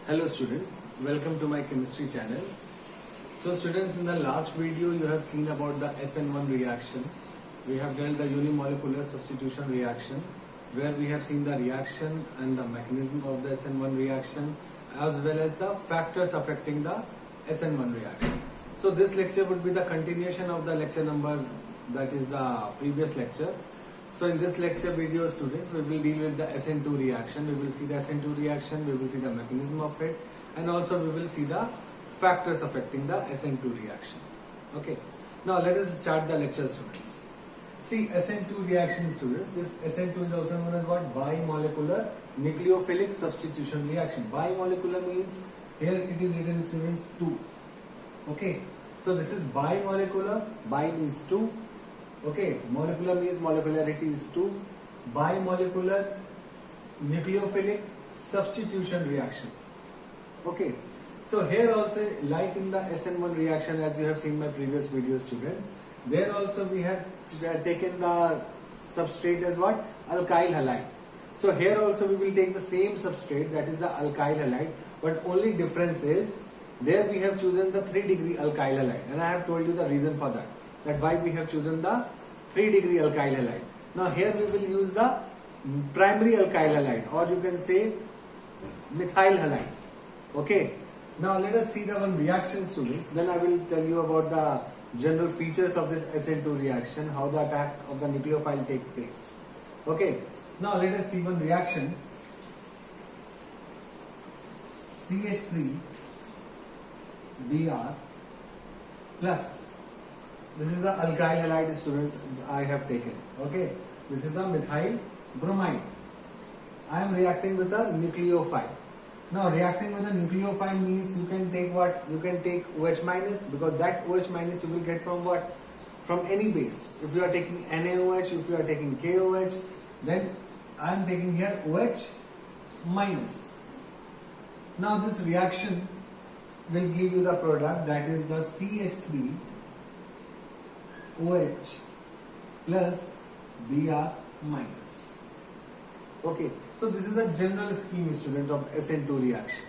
Hello students, welcome to my chemistry channel. So students, in the last video you have seen about the SN1 reaction. We have done the unimolecular substitution reaction where we have seen the reaction and the mechanism of the SN1 reaction as well as the factors affecting the SN1 reaction. So this lecture would be the continuation of the lecture number, that is the previous lecture. So in this lecture video students, we will deal with the SN2 reaction. We will see the SN2 reaction, we will see the mechanism of it, and also we will see the factors affecting the SN2 reaction. Okay. Now let us start the lecture students. See, SN2 reaction students, this SN2 is also known as what? Bimolecular nucleophilic substitution reaction. Bimolecular means, here it is written students 2. Okay. So this is bimolecular, bi means 2. Okay, molecular means molecularity is 2. Bimolecular nucleophilic substitution reaction. Okay, so here also, like in the SN1 reaction, as you have seen my previous video students, there also we have taken the substrate as what? Alkyl halide. So here also we will take the same substrate, that is the alkyl halide, but only difference is there we have chosen the 3-degree alkyl halide, and I have told you the reason for that why we have chosen the 3-degree alkyl halide. Now here we will use the primary alkyl halide, or you can say methyl halide. Okay. Now let us see the one reaction students, then I will tell you about the general features of this SN2 reaction, how the attack of the nucleophile take place. Okay. Now let us see one reaction. CH3 Br plus, this is the alkyl halide students I have taken. Okay, this is the methyl bromide. I am reacting with a nucleophile. Now reacting with a nucleophile means you can take what? You can take OH minus, because that OH minus you will get from what? From any base. If you are taking NaOH, if you are taking KOH, then I am taking here OH minus. Now this reaction will give you the product, that is the CH3 OH plus Br minus. Okay, so this is a general scheme student of SN2 reaction,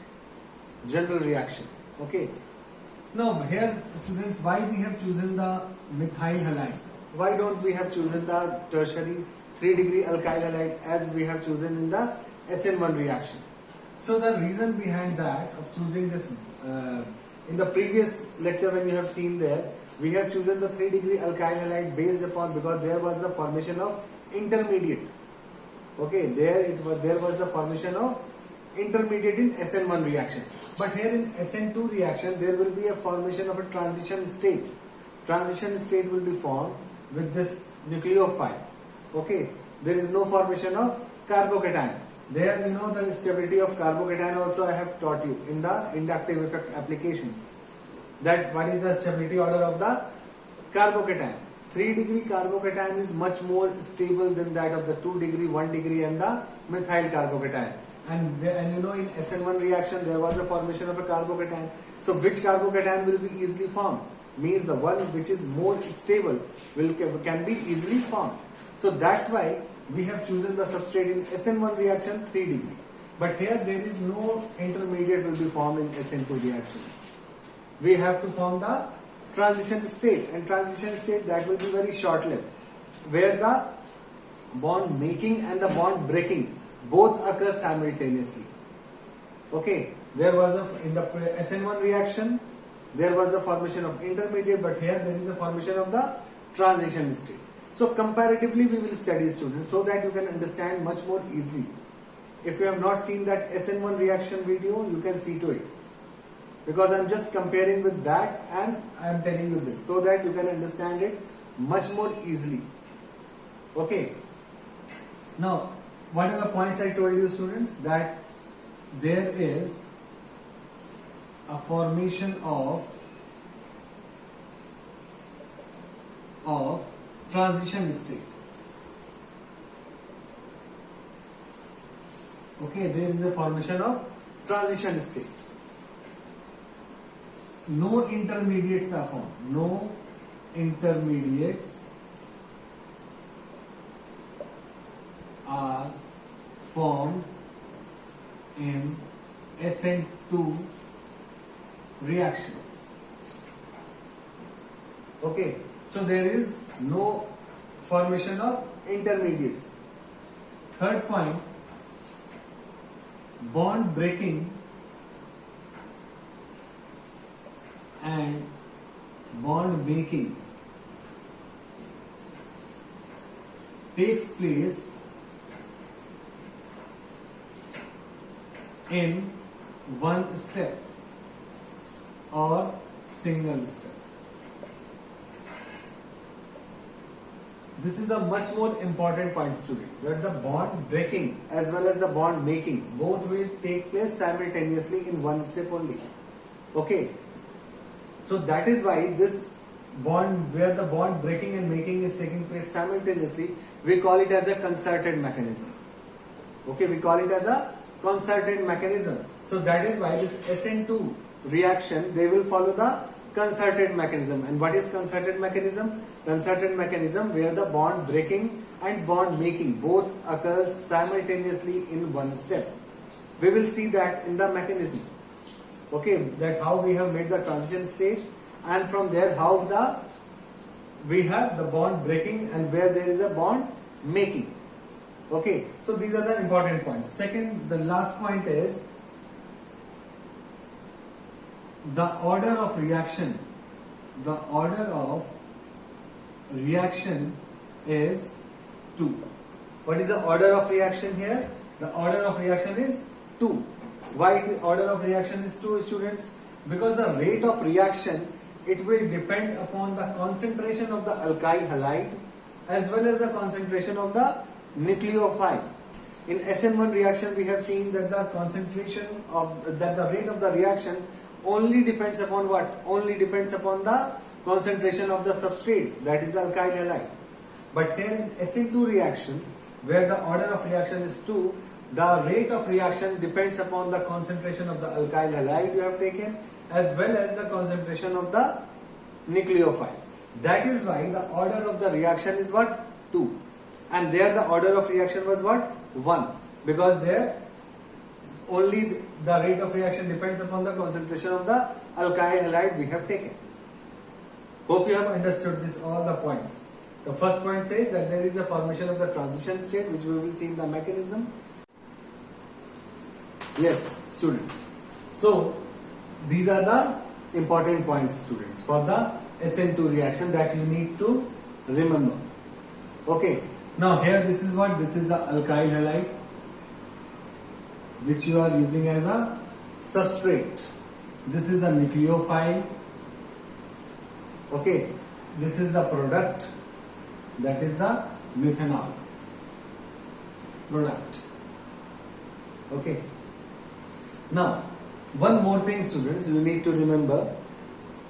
general reaction. Okay, now here students, why we have chosen the methyl halide? Why don't we have chosen the tertiary 3-degree alkyl halide as we have chosen in the SN1 reaction? So the reason behind that of choosing this, in the previous lecture when you have seen there, we have chosen the 3-degree alkyl halide based upon, because there was the formation of intermediate. Okay, there was the formation of intermediate in SN1 reaction. But here in SN2 reaction, there will be a formation of a transition state. Transition state will be formed with this nucleophile. Okay, there is no formation of carbocation. There, you know, the stability of carbocation also I have taught you in the inductive effect applications. That what is the stability order of the carbocation? 3-degree carbocation is much more stable than that of the 2-degree, 1-degree and the methyl carbocation. And you know, in SN1 reaction there was a formation of a carbocation. So which carbocation will be easily formed? Means the one which is more stable can be easily formed. So that's why we have chosen the substrate in SN1 reaction 3-degree. But here there is no intermediate will be formed in SN2 reaction. We have to form the transition state, and transition state that will be very short-lived, where the bond making and the bond breaking both occur simultaneously. Okay, there was in the SN1 reaction there was the formation of intermediate, but here there is a formation of the transition state. So comparatively we will study students so that you can understand much more easily. If you have not seen that SN1 reaction video, you can see to it, because I am just comparing with that and I am telling you this so that you can understand it much more easily. Okay. Now, what are the points I told you students? That there is a formation of transition state. Okay, there is a formation of transition state. No intermediates are formed. No intermediates are formed in SN2 reaction. Okay, so there is no formation of intermediates. Third point, bond breaking and bond making takes place in one step or single step. This is the much more important point, student, that the bond breaking as well as the bond making both will take place simultaneously in one step only. Okay, so that is why this bond, where the bond breaking and making is taking place simultaneously, we call it as a concerted mechanism. Okay, we call it as a concerted mechanism. So that is why this SN2 reaction, they will follow the concerted mechanism. And what is concerted mechanism? Concerted mechanism where the bond breaking and bond making both occurs simultaneously in one step. We will see that in the mechanism. Okay, that how we have made the transition state, and from there how we have the bond breaking and where there is a bond making. Okay, so these are the important points. Second, the last point is the order of reaction. The order of reaction is 2. What is the order of reaction here? The order of reaction is 2. Why the order of reaction is 2, students? Because the rate of reaction, it will depend upon the concentration of the alkyl halide as well as the concentration of the nucleophile. In SN1 reaction, we have seen that the concentration of the rate of the reaction only depends upon what? Only depends upon the concentration of the substrate, that is the alkyl halide. But here in SN2 reaction, where the order of reaction is 2, the rate of reaction depends upon the concentration of the alkyl halide you have taken as well as the concentration of the nucleophile. That is why the order of the reaction is what? 2. And there the order of reaction was what? 1. Because there only the rate of reaction depends upon the concentration of the alkyl halide we have taken. Hope you have understood this, all the points. The first point says that there is a formation of the transition state, which we will see in the mechanism. Yes, students. So these are the important points, students, for the SN2 reaction that you need to remember. Okay. Now here this is what? This is the alkyl halide which you are using as a substrate. This is the nucleophile. Okay. This is the product, that is the methanol product. Okay. Now one more thing, students, you need to remember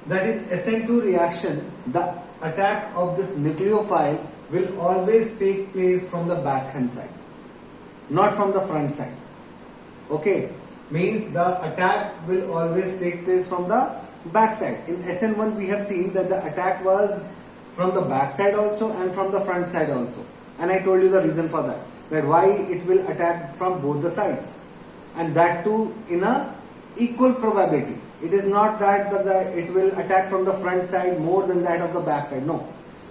that in SN2 reaction, the attack of this nucleophile will always take place from the back hand side, not from the front side. Okay, means the attack will always take place from the back side. In SN1 we have seen that the attack was from the back side also and from the front side also, and I told you the reason for that, that why it will attack from both the sides, and that too in a equal probability. It is not that it will attack from the front side more than that of the back side. No.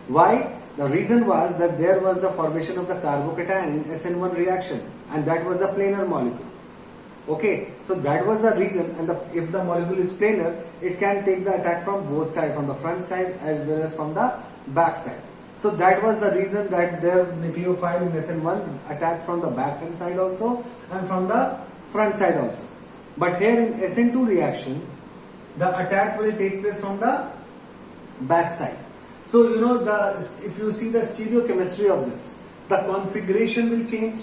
Why? The reason was that there was the formation of the carbocation in SN1 reaction, and that was the planar molecule. Okay, so that was the reason, and if the molecule is planar, it can take the attack from both sides, from the front side as well as from the back side. So that was the reason that their nucleophile in SN1 attacks from the back hand side also and from the front side also. But here in SN2 reaction, the attack will take place from the back side. So you know, if you see the stereochemistry of this, the configuration will change.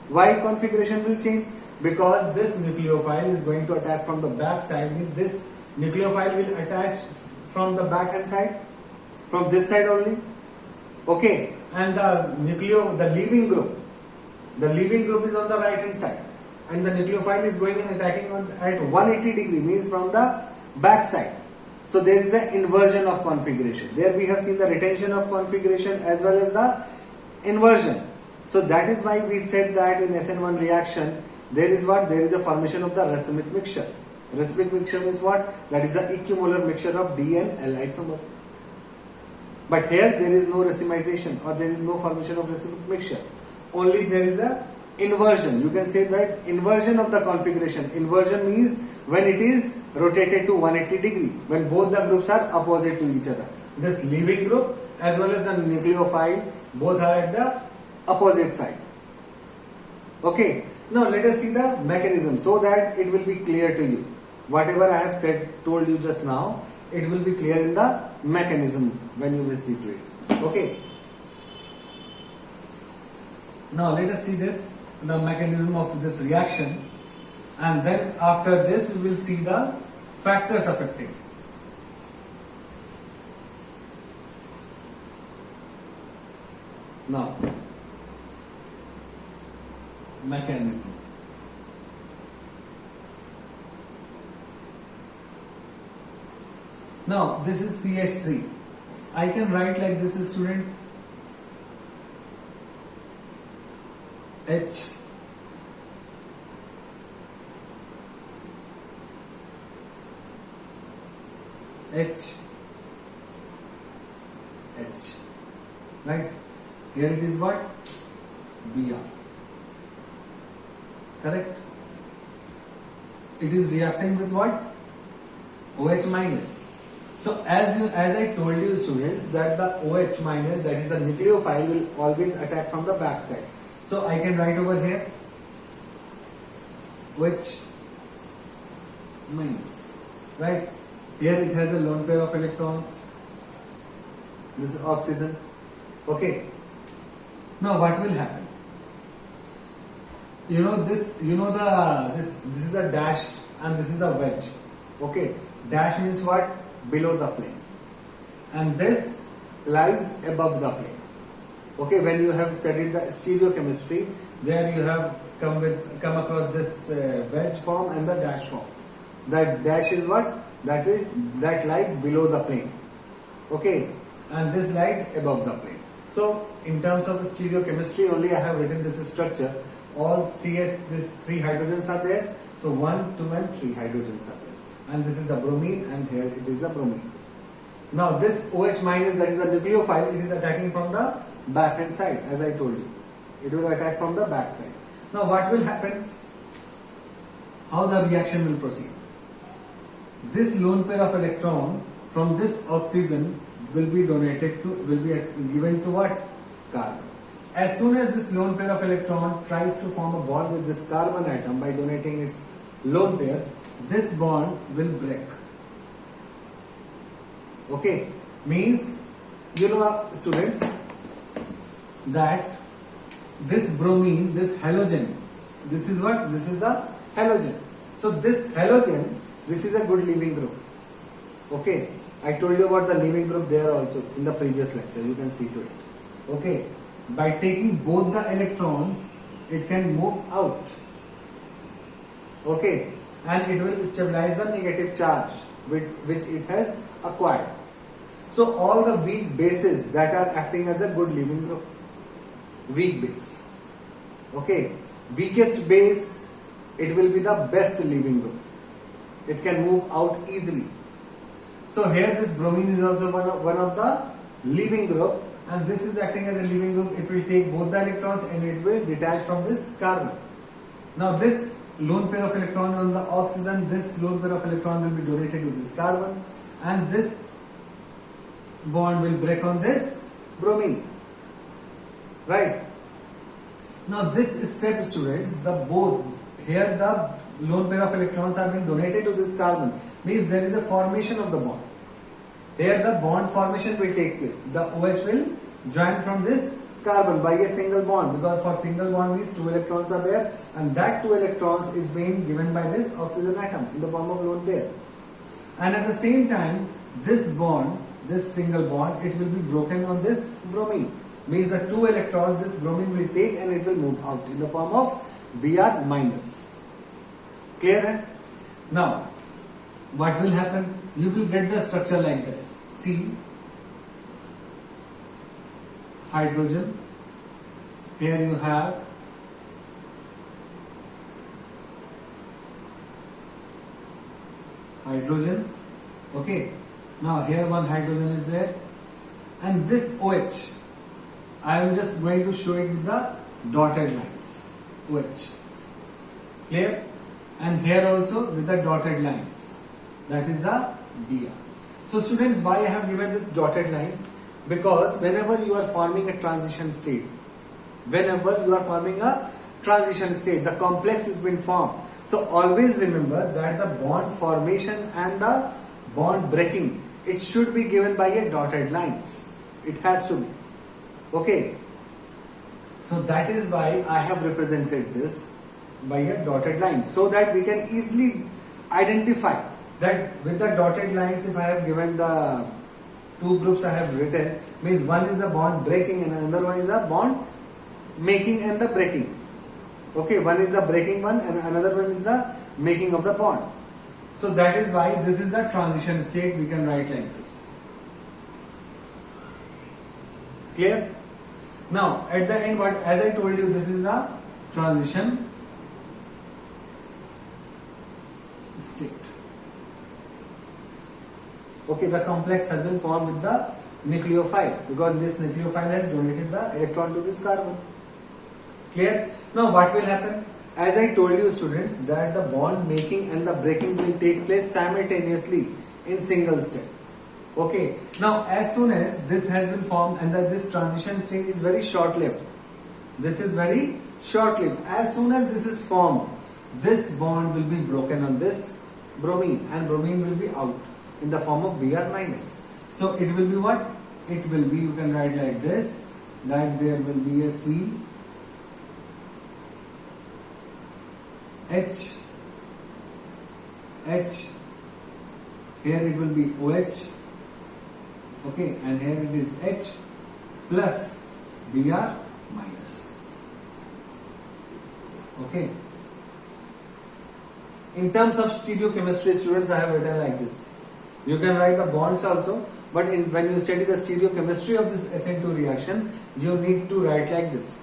Why configuration will change? Because this nucleophile is going to attack from the back side, means this nucleophile will attach from the back hand side, from this side only. Okay, and the leaving group is on the right hand side, and the nucleophile is going and attacking at 180 degree, means from the back side. So there is the inversion of configuration. There we have seen the retention of configuration as well as the inversion. So that is why we said that in SN1 reaction, there is what? There is a formation of the racemic mixture. Racemic mixture means what? That is the equimolar mixture of D and L isomer. But here there is no racemization or there is no formation of racemic mixture. Only there is a inversion. You can say that inversion of the configuration. Inversion means when it is rotated to 180 degree, when both the groups are opposite to each other. This leaving group as well as the nucleophile both are at the opposite side. Okay. Now let us see the mechanism so that it will be clear to you. Whatever I have told you just now, it will be clear in the mechanism when you will see to it. Okay. Now let us see the mechanism of this reaction, and then after this we will see the factors affecting. Now, mechanism. Now this is CH3. I can write like this, student. H H H, right? Here it is what? Br. Correct? It is reacting with what? OH minus. So as I told you, students, that the OH minus, that is the nucleophile, will always attack from the back side. So I can write over here OH minus, right? Here it has a lone pair of electrons. This is oxygen. Okay. Now what will happen? This is a dash and this is the wedge. Okay. Dash means what? Below the plane. And this lies above the plane. Okay, when you have studied the stereochemistry, there you have come across this wedge form and the dash form. That dash is what? That lies below the plane. Okay, and this lies above the plane. So in terms of stereochemistry, only I have written this structure. All CS, these 3 hydrogens are there. So 1, 2 and 3 hydrogens are there. And this is the bromine, and here it is the bromine. Now this OH minus, that is the nucleophile, it is attacking from the back hand side, as I told you. It will attack from the back side. Now what will happen? How the reaction will proceed? This lone pair of electron from this oxygen will be given to what? Carbon. As soon as this lone pair of electron tries to form a bond with this carbon atom by donating its lone pair, this bond will break. Okay, means, students, that this bromine, this halogen, this is what? This is the halogen. So this halogen, this is a good leaving group. Okay, I told you about the leaving group there also in the previous lecture. You can see to it. Okay, by taking both the electrons, it can move out. Okay, and it will stabilize the negative charge which it has acquired. So all the weak bases that are acting as a good leaving group. Weak base. Okay, weakest base, it will be the best leaving group. It can move out easily. So here this bromine is also one of the leaving group, and this is acting as a leaving group. It will take both the electrons and it will detach from this carbon. Now this lone pair of electron on the oxygen, this lone pair of electron will be donated to this carbon, and this bond will break on this bromine. Right? Now this step, students, the lone pair of electrons are being donated to this carbon, means there is a formation of the bond. Here the bond formation will take place. The OH will join from this carbon by a single bond, because for single bond means 2 electrons are there, and that 2 electrons is being given by this oxygen atom in the form of lone pair. And at the same time, this bond, this single bond, it will be broken on this bromine. Means the 2 electrons this bromine will take and it will move out in the form of Br minus. Clear? Hai? Now, what will happen? You will get the structure like this. C, hydrogen. Here you have hydrogen. Okay, now here one hydrogen is there, and this OH, I am just going to show it with the dotted lines. OH, clear? And here also with the dotted lines, that is the Br. So students, why I have given this dotted lines? Because whenever you are forming a transition state, the complex has been formed. So always remember that the bond formation and the bond breaking, it should be given by a dotted lines. It has to be. Okay. So that is why I have represented this by a dotted line, so that we can easily identify that with the dotted lines. If I have given the two groups I have written, means one is the bond breaking and another one is the bond making and the breaking. Okay, one is the breaking one and another one is the making of the bond. So that is why this is the transition state. We can write like this. Clear? Now at the end, what, as I told you, this is the transition state. Okay, the complex has been formed with the nucleophile, because this nucleophile has donated the electron to this carbon. Clear? Now what will happen? As I told you students, that the bond making and the breaking will take place simultaneously in single step. Okay. Now as soon as this has been formed, and this transition state is very short lived. This is very short lived. As soon as this is formed, this bond will be broken on this bromine, and bromine will be out in the form of Br minus. So it will be what? It will be, you can write like this, that there will be a C H, here it will be OH, okay, and here it is H plus Br minus. Okay. In terms of stereochemistry, students, I have written like this. You can write the bonds also, but when you study the stereochemistry of this SN2 reaction, you need to write like this.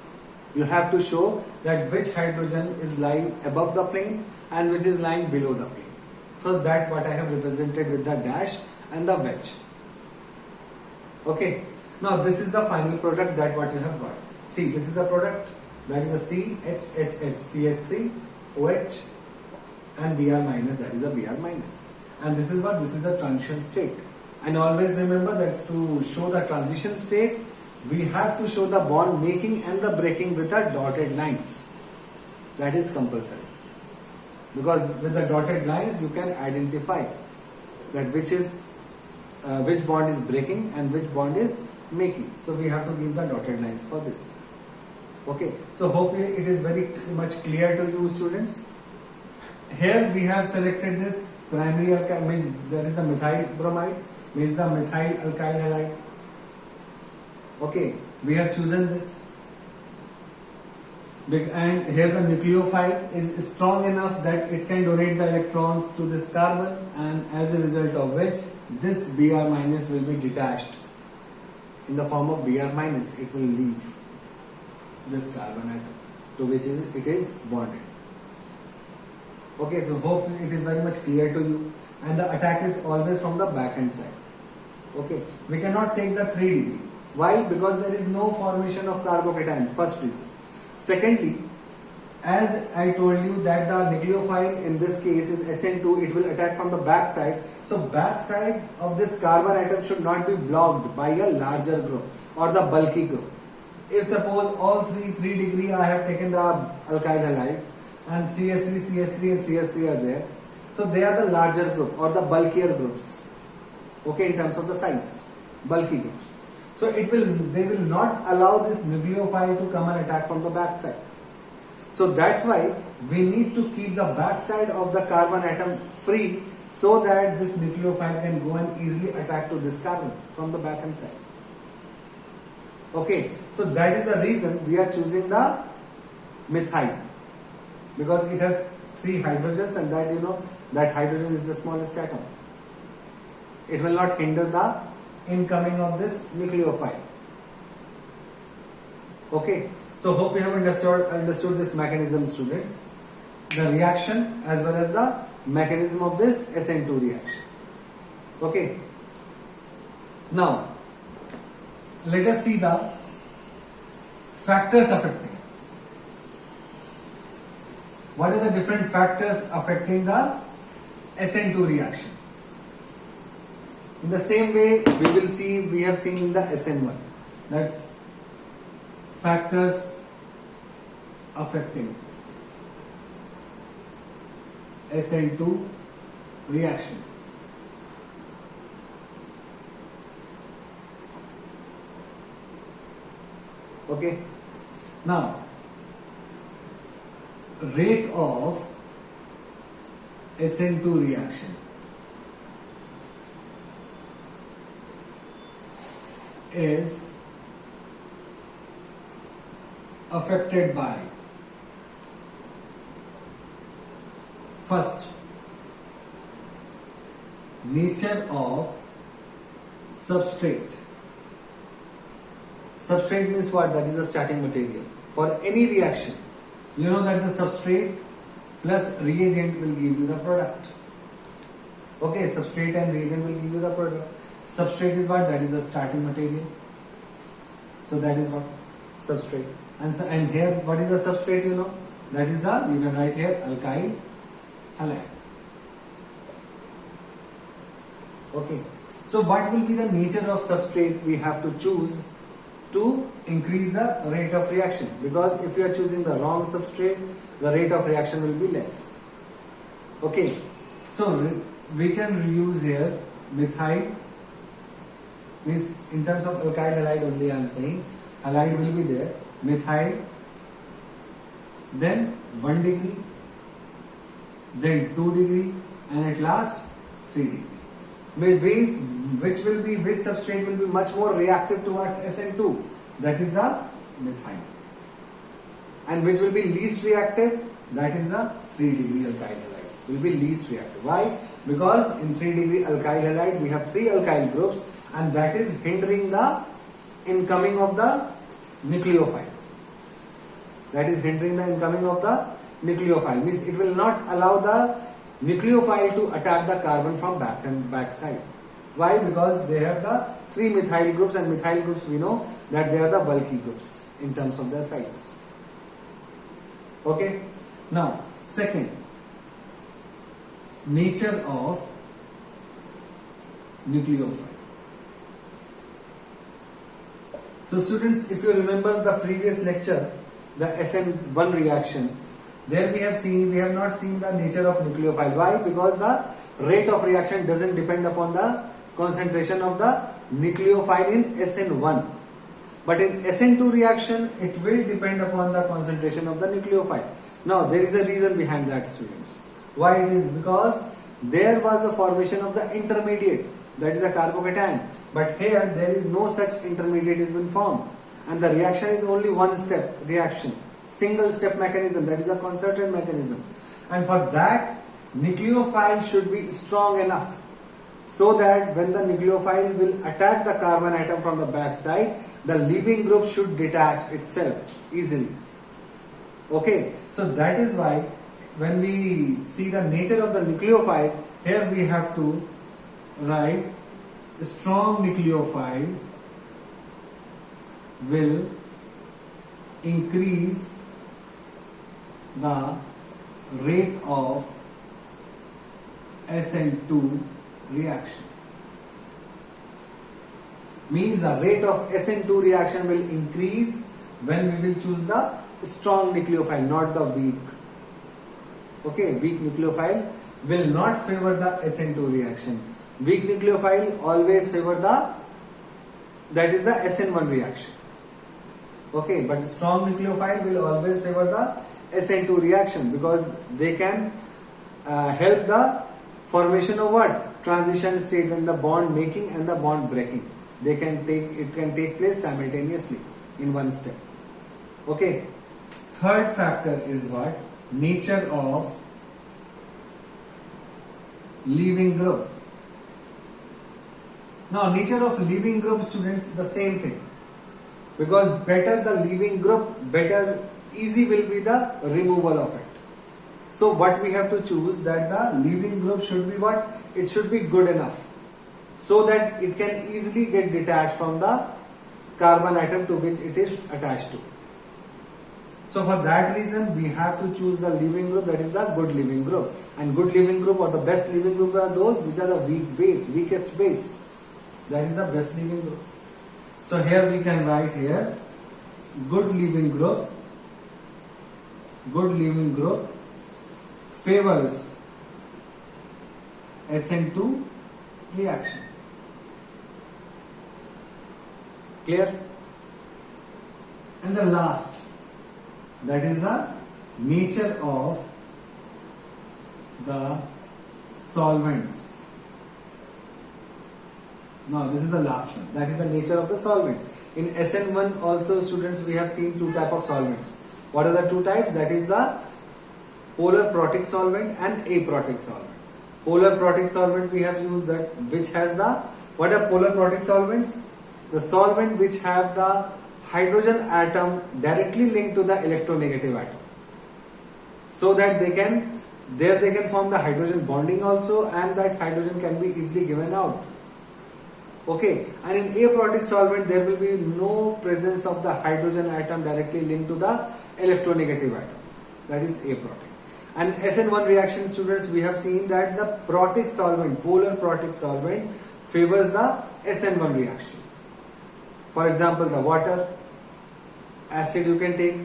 You have to show that which hydrogen is lying above the plane and which is lying below the plane. So that what I have represented with the dash and the wedge. Okay. Now this is the final product that what you have got. See, this is the product, that is a CHHH, CH3, OH and Br minus, that is a Br minus. And this is what? This is the transition state. And always remember that to show the transition state, we have to show the bond making and the breaking with the dotted lines. That is compulsory. Because with the dotted lines, you can identify that which bond is breaking and which bond is making. So we have to give the dotted lines for this. Okay. So hopefully it is very much clear to you, students. Here we have selected this primary alkyl, means that is the methyl bromide, means the methyl alkyl halide. Okay, we have chosen this, and here the nucleophile is strong enough that it can donate the electrons to this carbon, and as a result of which this Br minus will be detached in the form of Br minus. It will leave this carbon atom to which it is bonded. Okay, so hope it is very much clear to you, and the attack is always from the backhand side. Okay, we cannot take the 3 degree. Why? Because there is no formation of carbocation, first reason. Secondly, as I told you that the nucleophile in this case in SN2, it will attack from the back side. So back side of this carbon atom should not be blocked by a larger group or the bulky group. If suppose all 3 degree I have taken the alkyl halide and CH3, CH3 and CH3 are there. So they are the larger group or the bulkier groups. Okay, in terms of the size, bulky groups. So they will not allow this nucleophile to come and attack from the back side. So that's why we need to keep the back side of the carbon atom free, so that this nucleophile can go and easily attack to this carbon from the back end side. Okay, so that is the reason we are choosing the methyl, because it has 3 hydrogens, and that that hydrogen is the smallest atom. It will not hinder the incoming of this nucleophile. Okay, so hope you have understood this mechanism, students. The reaction as well as the mechanism of this SN2 reaction. Okay. Now, let us see the factors affecting. What are the different factors affecting the SN2 reaction? In the same way, we have seen in the SN1 that factors affecting SN2 reaction. Okay. Now, rate of SN2 reaction is affected by, first, nature of substrate. Substrate means what? That is the starting material. For any reaction, you know that the substrate plus reagent will give you the product. Okay, substrate and reagent will give you the product. Substrate is what? That is the starting material. So that is what? Substrate. And here, what is the substrate, you know? That is the, you can write here, alkyl halide. Okay. So what will be the nature of substrate we have to choose to increase the rate of reaction? Because if you are choosing the wrong substrate, the rate of reaction will be less. Okay. So we can use here methyl, means in terms of alkyl halide only I am saying, halide will be there, methyl, then 1 degree, then 2 degree, and at last 3 degree. Which substrate will be much more reactive towards SN2? That is the methyl. And which will be least reactive? That is the 3 degree alkyl halide. Will be least reactive. Why? Because in 3 degree alkyl halide we have 3 alkyl groups, and that is hindering the incoming of the nucleophile. That is hindering the incoming of the nucleophile. Means it will not allow the nucleophile to attack the carbon from back side. Why? Because they have the 3 methyl groups, and methyl groups we know that they are the bulky groups in terms of their sizes. Okay. Now, second, nature of nucleophile. So students, if you remember the previous lecture, the SN1 reaction, there we have not seen the nature of nucleophile. Why? Because the rate of reaction doesn't depend upon the concentration of the nucleophile in SN1. But in SN2 reaction, it will depend upon the concentration of the nucleophile. Now, there is a reason behind that, students. Why it is? Because there was the formation of the intermediate, that is a carbocation. But here, there is no such intermediate has been formed. And the reaction is only one step reaction. Single step mechanism, that is a concerted mechanism. And for that, nucleophile should be strong enough so that when the nucleophile will attack the carbon atom from the back side, the leaving group should detach itself easily. Okay, so that is why when we see the nature of the nucleophile, here we have to write strong nucleophile will increase the rate of SN2 reaction. Means the rate of SN2 reaction will increase when we will choose the strong nucleophile, not the weak. Okay, weak nucleophile will not favor the SN2 reaction. Weak nucleophile always favor that is the SN1 reaction. Okay, but strong nucleophile will always favor the SN2 reaction because they can help the formation of what? Transition state in the bond making and the bond breaking. It can take place simultaneously in one step. Okay. Third factor is what? Nature of leaving group. Now, nature of leaving group, students, the same thing. Because better the leaving group, better easy will be the removal of it. So what we have to choose, that the leaving group should be what? It should be good enough so that it can easily get detached from the carbon atom to which it is attached to. So for that reason we have to choose the leaving group, that is the good leaving group. And good leaving group or the best leaving group are those which are the weakest base. That is the best leaving group. So here we can write here good leaving group favors SN2 reaction. Clear? And the last, that is the nature of the solvents. Now this is the last one, that is the nature of the solvent. In SN1 also, students, we have seen two types of solvents. What are the two types? That is the polar protic solvent and aprotic solvent. Polar protic solvent we have used that which has the, what are polar protic solvents? The solvent which have the hydrogen atom directly linked to the electronegative atom, so that they can form the hydrogen bonding also, and that hydrogen can be easily given out. Okay, and in aprotic solvent there will be no presence of the hydrogen atom directly linked to the electronegative atom, that is aprotic. And SN1 reaction, students, we have seen that the protic solvent, polar protic solvent favors the SN1 reaction. For example, the water, acid you can take.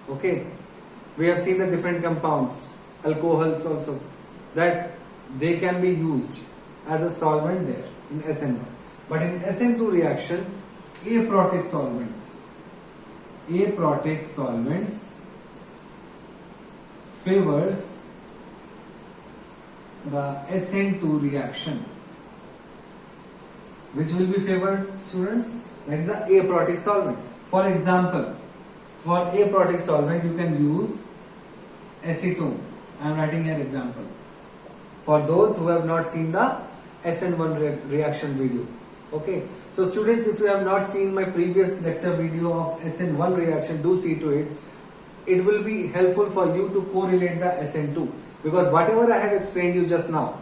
Okay, we have seen the different compounds, alcohols also, that they can be used as a solvent there in SN1. But in SN2 reaction, aprotic solvents favors the SN2 reaction. Which will be favored, students? That is the aprotic solvent. For example, for aprotic solvent you can use acetone. I am writing an example for those who have not seen the SN1 reaction video. Okay, so students, if you have not seen my previous lecture video of SN1 reaction, do see to it. It will be helpful for you to correlate the SN2, because whatever I have explained you just now,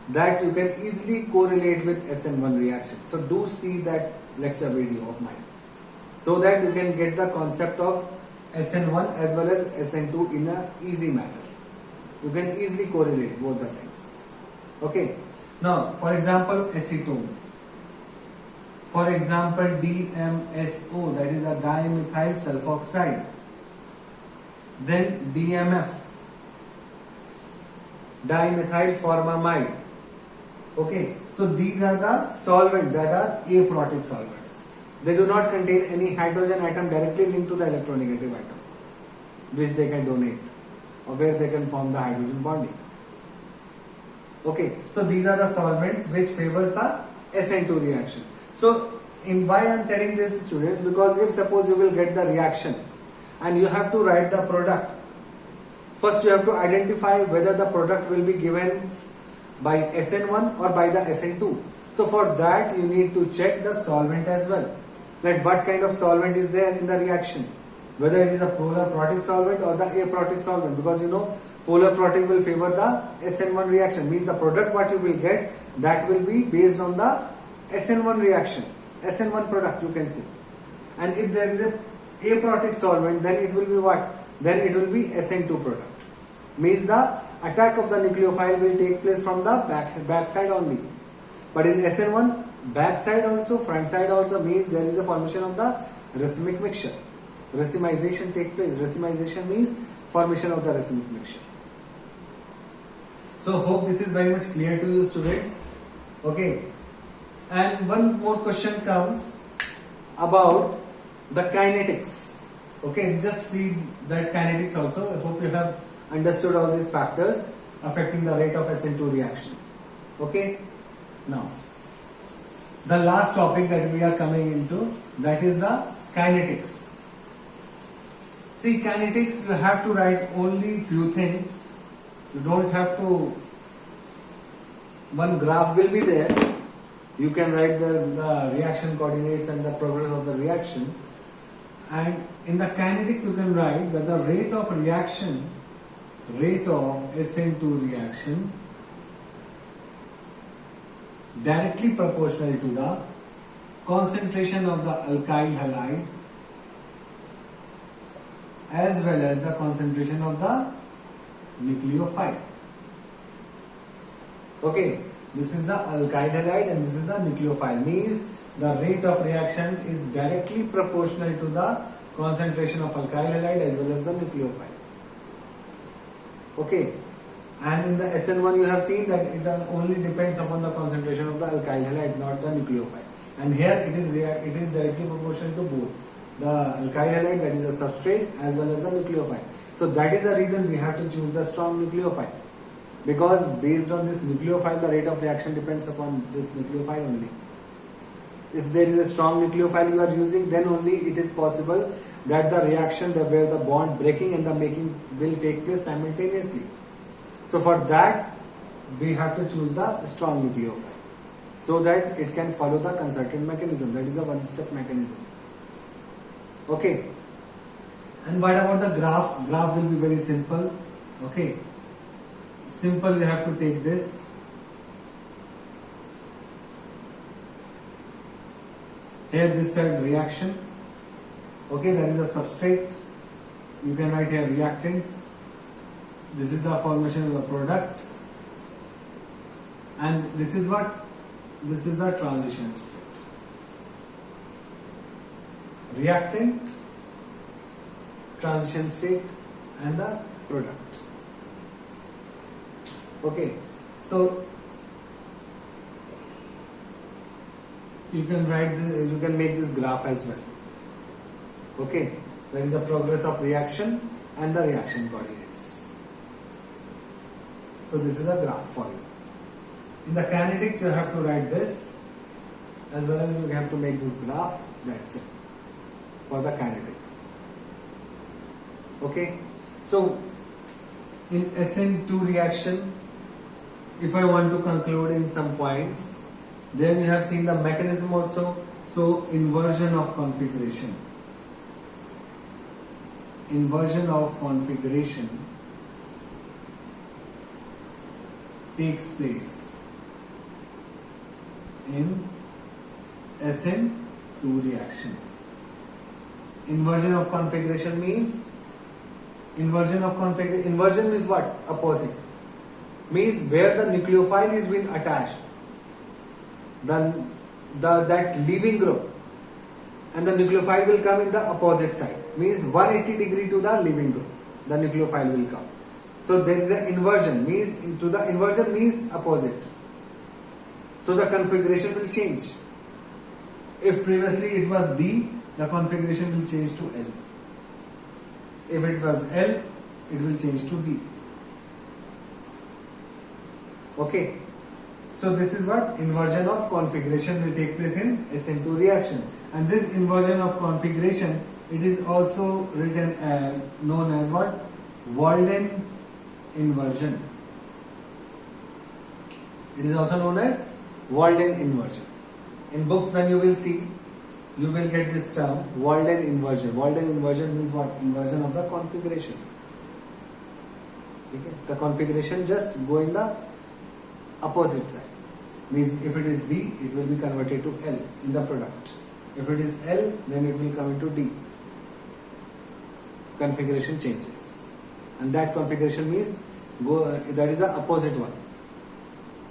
that you can easily correlate with SN1 reaction. So do see that lecture video of mine, so that you can get the concept of SN1 as well as SN2 in a easy manner. You can easily correlate both the things. Okay. Now, for example, acetone. For example, DMSO, that is a dimethyl sulfoxide. Then DMF, dimethyl formamide. Okay, so these are the solvents that are aprotic solvents. They do not contain any hydrogen atom directly linked to the electronegative atom, which they can donate or where they can form the hydrogen bonding. Okay, so these are the solvents which favors the SN2 reaction. So why I am telling this, students, because if suppose you will get the reaction and you have to write the product, first you have to identify whether the product will be given by SN1 or by the SN2. So for that you need to check the solvent as well, that what kind of solvent is there in the reaction, whether it is a polar protic solvent or the aprotic solvent, because you know polar protic will favor the SN1 reaction, means the product what you will get, that will be based on the SN1 reaction, SN1 product you can see. And if there is a aprotic solvent, then it will be what? Then it will be SN2 product. Means the attack of the nucleophile will take place from the back side only. But in SN1, back side also, front side also, means there is a formation of the racemic mixture. Racemization take place. Racemization means formation of the racemic mixture. So hope this is very much clear to you, students. Okay. And one more question comes about the kinetics. Okay, just see that kinetics also. I hope you have understood all these factors affecting the rate of SN2 reaction. Okay. Now, the last topic that we are coming into, that is the kinetics. See, kinetics, you have to write only few things. You don't have to, one graph will be there. You can write the reaction coordinates and the progress of the reaction. And In the kinetics, you can write that the rate of SN2 reaction directly proportional to the concentration of the alkyl halide as well as the concentration of the nucleophile. Okay, this is the alkyl halide and this is the nucleophile. Means the rate of reaction is directly proportional to the concentration of alkyl halide as well as the nucleophile. Okay, and in the SN1 you have seen that it only depends upon the concentration of the alkyl halide, not the nucleophile. And here it is directly proportional to both the alkyl halide, that is the substrate, as well as the nucleophile. So that is the reason we have to choose the strong nucleophile, because based on this nucleophile the rate of reaction depends upon this nucleophile only. If there is a strong nucleophile you are using, then only it is possible that the reaction where the bond breaking and the making will take place simultaneously. So for that we have to choose the strong nucleophile so that it can follow the concerted mechanism, that is a one-step mechanism. Okay, and what about the graph? Graph will be very simple. Okay, simple, you have to take this. Here this side reaction. Okay, that is a substrate. You can write here reactants. This is the formation of the product. And this is what? This is the transition state. Reactant, transition state, and the product. Okay, so you can write this, you can make this graph as well. Okay, that is the progress of reaction and the reaction coordinates. So this is a graph for you. In the kinetics you have to write this as well as you have to make this graph. That's it for the kinetics. Okay, so in SN2 reaction, if I want to conclude in some points, then you have seen the mechanism also. So inversion of configuration. Inversion of configuration takes place in SN2 reaction. Inversion of configuration means inversion means what? Opposite. Means where the nucleophile is being attached, then that leaving group and the nucleophile will come in the opposite side. Means 180 degree to the leaving group, the nucleophile will come. So there is an inversion, means into the inversion means opposite. So the configuration will change. If previously it was D, the configuration will change to L. If it was L, it will change to D. Okay. So this is what inversion of configuration will take place in SN2 reaction. And this inversion of configuration, it is also written as, known as what? Walden inversion. It is also known as Walden inversion. In books when you will see, you will get this term Walden inversion. Walden inversion means what? Inversion of the configuration. Okay? The configuration just go in the opposite side. Means if it is D, it will be converted to L in the product. If it is L, then it will come into D. Configuration changes. And that configuration means that is the opposite one.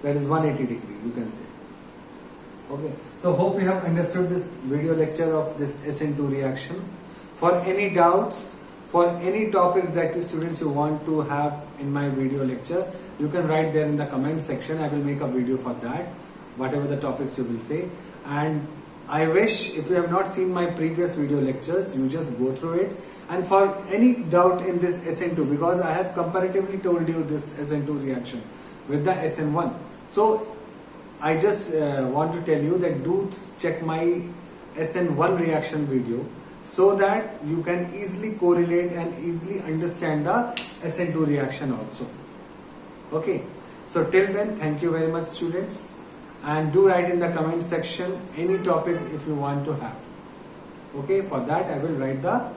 That is 180 degree, you can say. Okay. So hope you have understood this video lecture of this SN2 reaction. For any doubts, for any topics that the students you want to have in my video lecture, you can write there in the comment section. I will make a video for that, whatever the topics you will say. And I wish, if you have not seen my previous video lectures, you just go through it. And for any doubt in this SN2, because I have comparatively told you this SN2 reaction with the SN1. So I just want to tell you that do check my SN1 reaction video, so that you can easily correlate and easily understand the SN2 reaction also. Okay, so till then, thank you very much students, and do write in the comment section any topics if you want to have. Okay, for that I will write the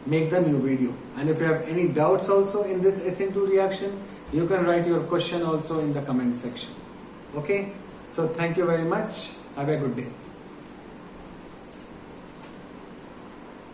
make the new video. And if you have any doubts also in this SN2 reaction, you can write your question also in the comment section. Okay, so thank you very much. Have a good day.